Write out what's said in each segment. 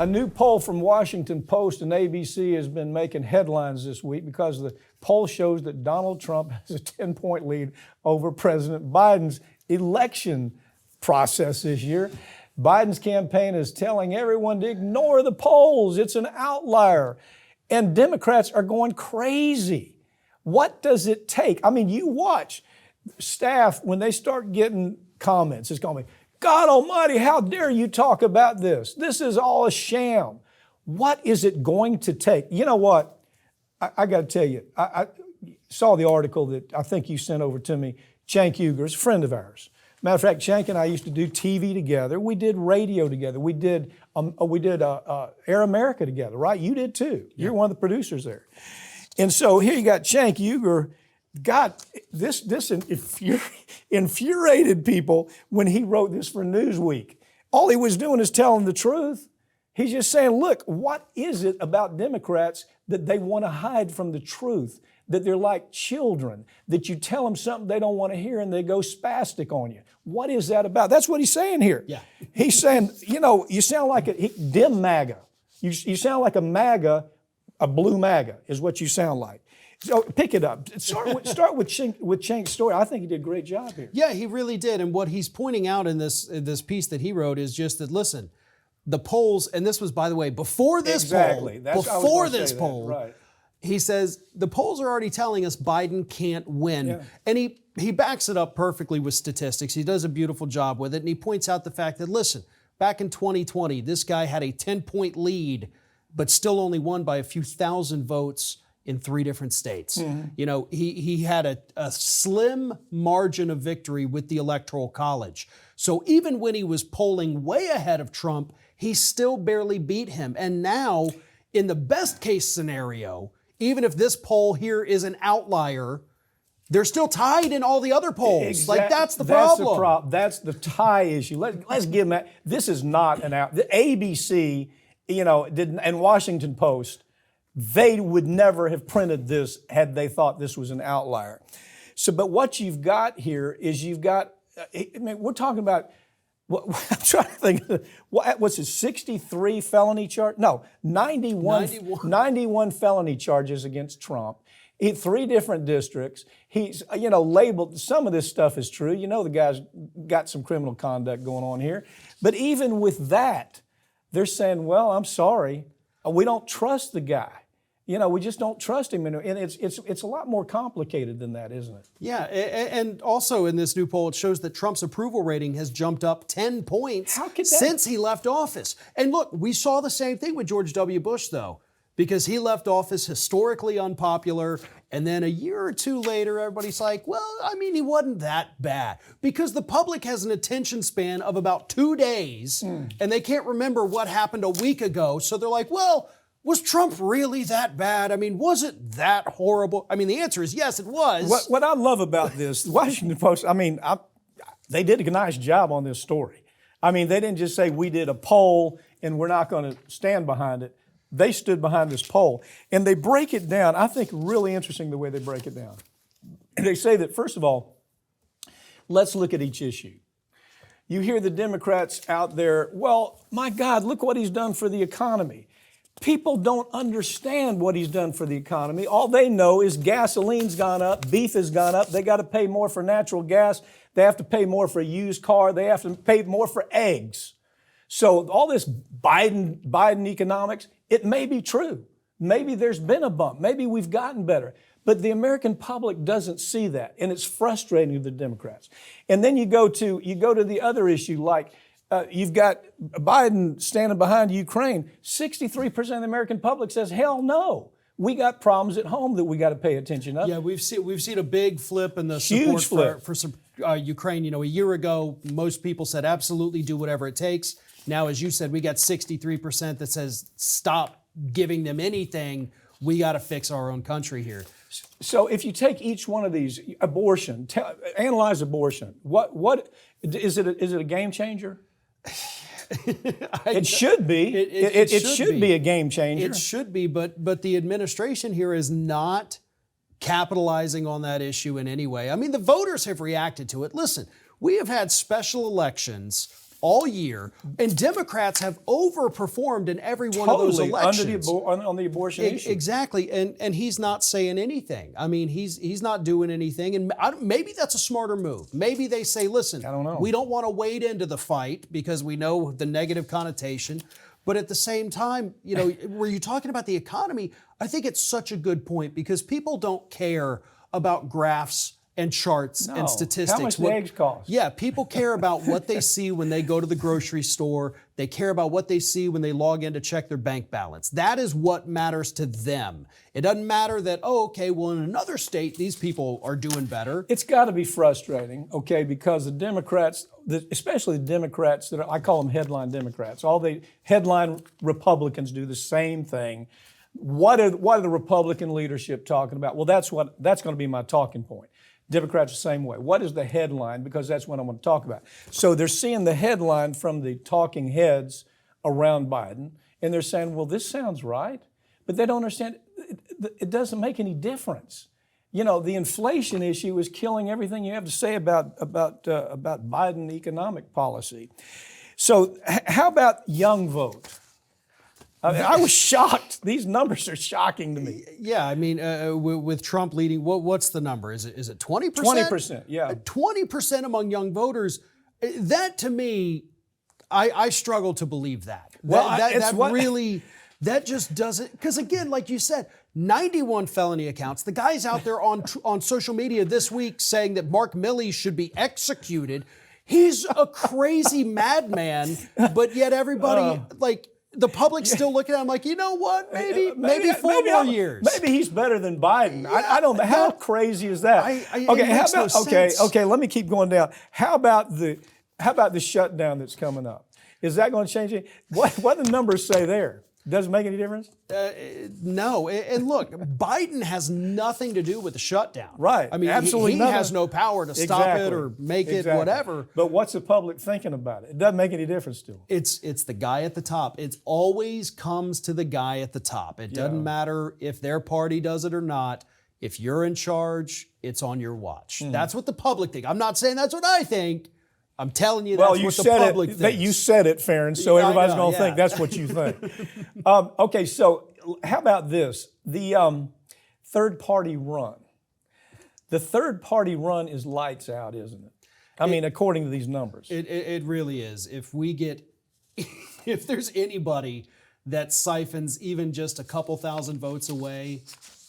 A new poll from Washington Post and ABC has been making headlines this week because the poll shows that Donald Trump has a 10-point lead over President Biden's election process this year. Biden's campaign is telling everyone to ignore the polls. It's an outlier. And Democrats are going crazy. What does it take? I mean, you watch staff, when they start getting comments, it's going to be, God almighty, how dare you talk about this? This is all a sham. What is it going to take? You know what? I got to tell you, I saw the article that I think you sent over to me. Cenk Uygur is a friend of ours. Matter of fact, Cenk and I used to do TV together. We did radio together. We did Air America together, right? You did too. Yeah. You're one of the producers there. And so here you got Cenk Uygur. God, this infuriated people when he wrote this for Newsweek. All he was doing is telling the truth. He's just saying, look, what is it about Democrats that they want to hide from the truth? That they're like children, that you tell them something they don't want to hear and they go spastic on you. What is that about? That's what he's saying here. Yeah. He's saying, you sound like a dim MAGA. You sound like a MAGA, a blue MAGA is what you sound like. So pick it up. Start with Cenk's story. I think he did a great job here. Yeah, he really did. And what he's pointing out in this piece that he wrote is just that, listen, the polls, and this was, by the way, before this poll, right. He says, the polls are already telling us Biden can't win. Yeah. And he backs it up perfectly with statistics. He does a beautiful job with it. And he points out the fact that, listen, back in 2020, this guy had a 10-point lead, but still only won by a few thousand votes in 3 different states. Mm-hmm. He had a slim margin of victory with the Electoral College. So even when he was polling way ahead of Trump, he still barely beat him. And now, in the best case scenario, even if this poll here is an outlier, they're still tied in all the other polls. Exactly. Like, that's the problem. That's the tie issue. Let's give them that. This is not an out. The ABC, and Washington Post, they would never have printed this had they thought this was an outlier. So, but what you've got here is we're talking about, I'm trying to think, what's it, 63 felony charge? No, 91 felony charges against Trump. 3 different districts. He's, labeled, some of this stuff is true. The guy's got some criminal conduct going on here. But even with that, they're saying, well, I'm sorry, we don't trust the guy. We just don't trust him. And it's a lot more complicated than that, isn't it? Yeah, and also in this new poll, it shows that Trump's approval rating has jumped up 10 points since he left office. And look, we saw the same thing with George W. Bush, though, because he left office historically unpopular. And then a year or 2 later, everybody's like, well, he wasn't that bad. Because the public has an attention span of about 2 days, and they can't remember what happened a week ago. So they're like, well, was Trump really that bad? Was it that horrible? The answer is yes, it was. What I love about this, the Washington Post, they did a nice job on this story. They didn't just say we did a poll and we're not going to stand behind it. They stood behind this poll. And they break it down. I think really interesting the way they break it down. And they say that, first of all, let's look at each issue. You hear the Democrats out there, well, my God, look what he's done for the economy. People don't understand what he's done for the economy. All they know is gasoline's gone up, beef has gone up. They got to pay more for natural gas. They have to pay more for a used car. They have to pay more for eggs. So all this Biden economics, it may be true. Maybe there's been a bump. Maybe we've gotten better. But the American public doesn't see that, and it's frustrating to the Democrats. And then you go to the other issue, like you've got Biden standing behind Ukraine. 63% of the American public says, hell no. We got problems at home that we got to pay attention to. Yeah, we've seen a big flip in the support for Ukraine. A year ago, most people said absolutely do whatever it takes. Now, as you said, we got 63% that says stop giving them anything. We got to fix our own country here. So if you take each one of these, abortion, analyze abortion. What is it? Is it a game changer? It should be. It should be a game changer. It should be, but the administration here is not capitalizing on that issue in any way. The voters have reacted to it. Listen, we have had special elections all year, and Democrats have overperformed in every one of those elections. On the abortion issue. Exactly, and he's not saying anything. I mean, he's not doing anything, and maybe that's a smarter move. Maybe they say, listen, I don't know. we don't want to wade into the fight because we know the negative connotation. But at the same time, you know, were you talking about the economy? I think it's such a good point because people don't care about graphs and charts and statistics. How much the eggs cost? Yeah, people care about what they see when they go to the grocery store. They care about what they see when they log in to check their bank balance. That is what matters to them. It doesn't matter that, oh, okay, well, in another state, these people are doing better. It's got to be frustrating, okay, because the Democrats, especially the Democrats that I call them headline Democrats, all the headline Republicans do the same thing. What are the Republican leadership talking about? Well, that's going to be my talking point. Democrats the same way. What is the headline? Because that's what I'm going to talk about. So they're seeing the headline from the talking heads around Biden, and they're saying, well, this sounds right. But they don't understand, it doesn't make any difference. You know, the inflation issue is killing everything you have to say about Biden economic policy. So how about young vote? I was shocked. These numbers are shocking to me. Yeah, I mean, with Trump leading, what's the number? Is it 20%? 20%, yeah. 20% among young voters. That to me, I struggle to believe that. That just doesn't, because again, like you said, 91 felony accounts. The guy's out there on social media this week saying that Mark Milley should be executed. He's a crazy madman, but yet everybody, the public's still looking at him like, you know what? Maybe 4 more years. Maybe he's better than Biden. I don't know. How crazy is that? Okay, let me keep going down. How about the shutdown that's coming up? Is that going to change it? What do the numbers say there? Does it make any difference? No. And look, Biden has nothing to do with the shutdown. Right. I mean, absolutely he has no power to stop it or make it whatever. But what's the public thinking about it? It doesn't make any difference to them. It's the guy at the top. It always comes to the guy at the top. It doesn't matter if their party does it or not. If you're in charge, it's on your watch. That's what the public think. I'm not saying that's what I think. I'm telling you, that's what the public thinks. You said it, Farron, so everybody's going to think that's what you think. Okay, so how about this? The third-party run. The third-party run is lights out, isn't it? I mean, according to these numbers. It really is. If there's anybody that siphons even just a couple thousand votes away,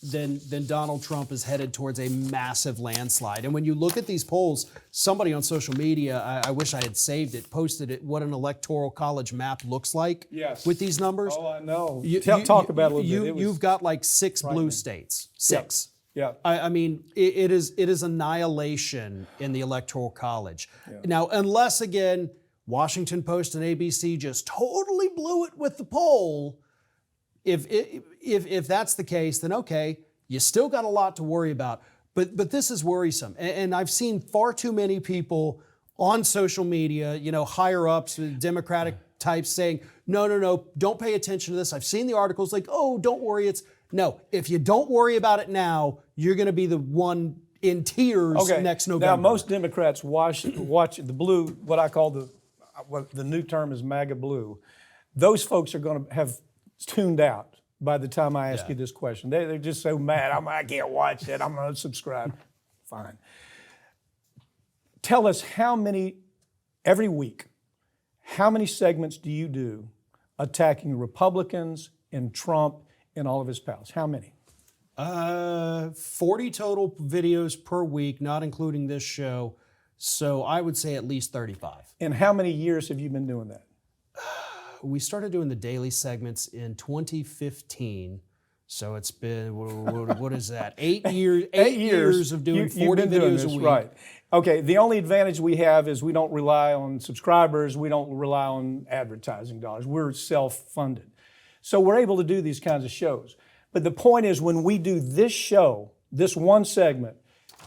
then Donald Trump is headed towards a massive landslide. And when you look at these polls, somebody on social media, I wish I had saved it, posted it, what an electoral college map looks like with these numbers. Oh, I know. Talk about it a little bit. You've got like 6 blue states. 6. Yeah. I mean, it is annihilation in the electoral college. Yeah. Now, unless, again, Washington Post and ABC just totally blew it with the poll, if that's the case, then okay, you still got a lot to worry about. But this is worrisome. And I've seen far too many people on social media, higher ups, Democratic types saying, no, don't pay attention to this. I've seen the articles like, oh, don't worry. No, if you don't worry about it now, you're going to be the one in tears next November. Now, most Democrats watch the blue, what I call what the new term is MAGA blue. Those folks are going to have tuned out by the time I ask you this question. They're just so mad. I can't watch it. I'm going to unsubscribe. Fine. Tell us every week, how many segments do you do attacking Republicans and Trump and all of his pals? How many? 40 total videos per week, not including this show. So I would say at least 35. And how many years have you been doing that? We started doing the daily segments in 2015. So it's been, what is that? 8 years. 8 years of doing 40 videos a week. Right. Okay, the only advantage we have is we don't rely on subscribers. We don't rely on advertising dollars. We're self-funded. So we're able to do these kinds of shows. But the point is when we do this show, this one segment,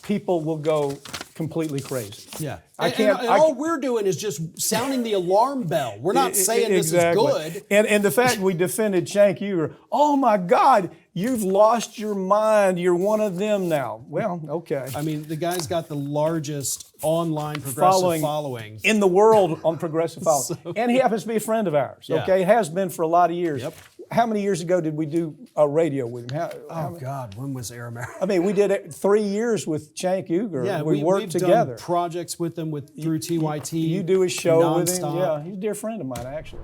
people will go, completely crazy. Yeah. I And- can't. And, I all we're doing is just sounding the alarm bell. We're not saying this is good. And the fact we defended Cenk Uygur, oh my God, you've lost your mind. You're one of them now. Well, okay. I mean, the guy's got the largest online progressive following. in the world on progressive following. And he happens to be a friend of ours, Yeah. okay? Has been for a lot of years. Yep. How many years ago did we do a radio with him? Oh, God, when was Air America? I mean, we did it 3 years with Cenk Uygur. Yeah, we worked we've together. done projects with them through TYT. You do his show with him. nonstop. Yeah, he's a dear friend of mine, actually.